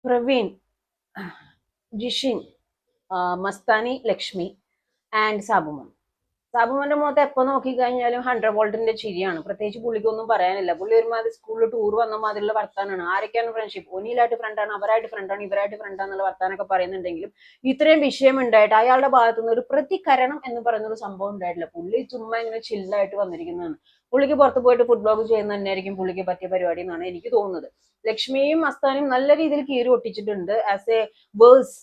Praveen, Jishin, Mastani, Lakshmi, and Sabuman. സാബുമോന്റെ മുഖത്ത് എപ്പോ നോക്കി കഴിഞ്ഞാലും 100 വോൾട്ടിന്റെ ചിരിയാണ്. പ്രത്യേകിച്ച് പുള്ളിക്കൊന്നും പറയാനില്ല. പുള്ളി ഒരുമാതിരി സ്കൂളിൽ ടൂർ വന്ന മാതിരിയുള്ള വർത്താനാണ്. ആരൊക്കെയാണ് ഫ്രണ്ട്ഷിപ്പ്? ഒനിയിലായിട്ട് ഫ്രണ്ടാണ്, അവരായിട്ട് ഫ്രണ്ടാണ്, ഇവരായിട്ട് ഫ്രണ്ടാന്നുള്ള വർത്താനൊക്കെ പറയുന്നുണ്ടെങ്കിലും ഇത്രയും വിഷയം ഉണ്ടായിട്ട് അയാളുടെ ഭാഗത്തു നിന്ന് ഒരു പ്രതികരണം എന്ന് പറയുന്ന ഒരു സംഭവം ഉണ്ടായിട്ടില്ല. പുള്ളി ചുമ്മാ ഇങ്ങനെ ചില്ലായിട്ട് വന്നിരിക്കുന്നതാണ്. പുള്ളിക്ക് പുറത്ത് പോയിട്ട് ഫുഡ് ബ്ലോഗ് ചെയ്യുന്ന തന്നെയായിരിക്കും പുള്ളിക്ക് പറ്റിയ പരിപാടി എന്നാണ് എനിക്ക് തോന്നുന്നത്. ലക്ഷ്മിയും അസ്താനും നല്ല രീതിയിൽ കീറി ഒട്ടിച്ചിട്ടുണ്ട് ആസ് എ വേഴ്സ്.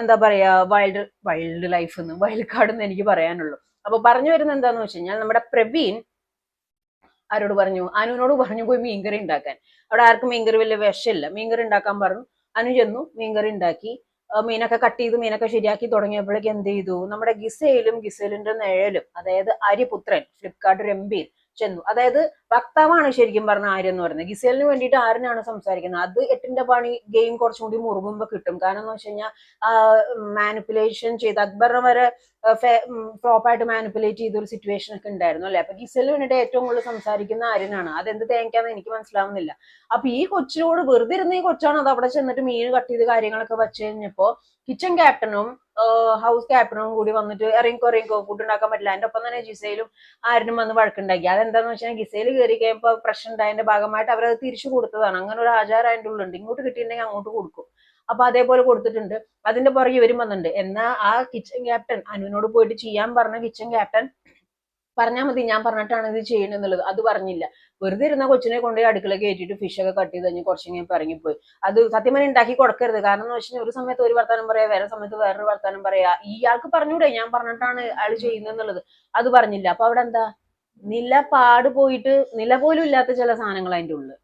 എന്താ പറയാ, വൈൽഡ് വൈൽഡ് ലൈഫ് എന്ന് വൈൽഡ് കാർഡ് എന്ന് എനിക്ക് പറയാനുള്ളൂ. അപ്പൊ പറഞ്ഞു വരുന്നത് എന്താന്ന് വെച്ച് കഴിഞ്ഞാൽ നമ്മുടെ പ്രവീൺ ആരോട് പറഞ്ഞു? അനുവിനോട് പറഞ്ഞു പോയി മീൻകറി ഉണ്ടാക്കാൻ. അവിടെ ആർക്കും മീൻകറി വലിയ വിഷമില്ല. മീൻകറി ഉണ്ടാക്കാൻ പറഞ്ഞു. അനു ചെന്നു മീൻകറി ഉണ്ടാക്കി. മീനൊക്കെ കട്ട് ചെയ്ത് മീനൊക്കെ ശരിയാക്കി തുടങ്ങിയപ്പോഴേക്ക് എന്ത് ചെയ്തു? നമ്മുടെ ഗിസേലിന്റെ നിഴലും, അതായത് അരിപുത്രൻ ഫ്ലിപ്കാർട്ട് രംബീർ ചെന്നു. അതായത് വക്താവാണ് ശരിക്കും പറഞ്ഞ ആര്യ എന്ന് പറയുന്നത്. ഗിസേലിന് വേണ്ടിയിട്ട് ആര്യനാണ് സംസാരിക്കുന്നത്. അത് 8ന്റെ പണി ഗെയിം കുറച്ചും കൂടി മുറുകുമ്പോ കിട്ടും. കാരണം എന്ന് വെച്ച് കഴിഞ്ഞാൽ മാനിപ്പുലേഷൻ ചെയ്ത് അക്ബറിനെ വരെ പ്രോപ്പറായിട്ട് മാനിപ്പുലേറ്റ് ചെയ്ത ഒരു സിറ്റുവേഷൻ ഒക്കെ ഉണ്ടായിരുന്നു അല്ലെ. അപ്പൊ ഗിസലിന് വേണ്ടിയിട്ട് ഏറ്റവും കൂടുതൽ സംസാരിക്കുന്ന ആര്യനാണ്. അതെന്ത് തേങ്ങാന്ന് എനിക്ക് മനസ്സിലാവുന്നില്ല. അപ്പൊ ഈ കൊച്ചിനോട് വെറുതെ ഇരുന്ന ഈ കൊച്ചാണ് അത് അവിടെ ചെന്നിട്ട് മീൻ കട്ട് ചെയ്ത് കാര്യങ്ങളൊക്കെ വെച്ച് കഴിഞ്ഞപ്പോ കിച്ചൺ ക്യാപ്റ്റനും ഹൗസ് ക്യാപ്റ്റനും കൂടി വന്നിട്ട് ഇറങ്ങിക്കോ ഫുഡ് ഉണ്ടാക്കാൻ പറ്റില്ല. അതിന്റെ ഒപ്പം തന്നെ ജിസയിലും ആര്യനും വന്ന് വഴക്കുണ്ടാക്കി. അതെന്താന്ന് വെച്ചാൽ ഗിസയിൽ കയറി കഴിയുമ്പോൾ പ്രശ്നം ഉണ്ടായതിന്റെ ഭാഗമായിട്ട് അവരത് തിരിച്ചു കൊടുത്തതാണ്. അങ്ങനെ ഒരു ആചാരം അതിൻ്റെ ഉള്ളുണ്ട്. ഇങ്ങോട്ട് കിട്ടിയിട്ടുണ്ടെങ്കിൽ അങ്ങോട്ട് കൊടുക്കും. അപ്പൊ അതേപോലെ കൊടുത്തിട്ടുണ്ട്. അതിന്റെ പുറകെ ഇവരും വന്നിട്ടുണ്ട്. എന്നാ ആ കിച്ചൺ ക്യാപ്റ്റൻ അനുവിനോട് പോയിട്ട് ചെയ്യാൻ പറഞ്ഞ കിച്ചൺ ക്യാപ്റ്റൻ പറഞ്ഞാൽ മതി ഞാൻ പറഞ്ഞിട്ടാണ് ഇത് ചെയ്യണെന്നുള്ളത്. അത് പറഞ്ഞില്ല. വെറുതെ ഇരുന്ന കൊച്ചിനെ കൊണ്ടുപോയി അടുക്കള കയറ്റിയിട്ട് ഫിഷൊക്കെ കട്ട് ചെയ്ത് കഴിഞ്ഞ് കുറച്ച് കഴിഞ്ഞപ്പോൾ ഇറങ്ങിപ്പോയി. അത് സത്യം പറഞ്ഞാൽ ഉണ്ടാക്കി കൊടുക്കരുത്. കാരണം എന്ന് വെച്ചാൽ ഒരു സമയത്ത് ഒരു വർത്താനം പറയാ, വേറെ സമയത്ത് വേറൊരു വർത്താനം പറയാ. ഇയാൾക്ക് പറഞ്ഞൂടെ ഞാൻ പറഞ്ഞിട്ടാണ് അയാൾ ചെയ്യുന്നെന്നുള്ളത്. അത് പറഞ്ഞില്ല. അപ്പൊ അവിടെ എന്താ, നില പാട് പോയിട്ട് നില പോലും ഇല്ലാത്ത ചില സാധനങ്ങൾ അതിന്റെ ഉള്ളിൽ.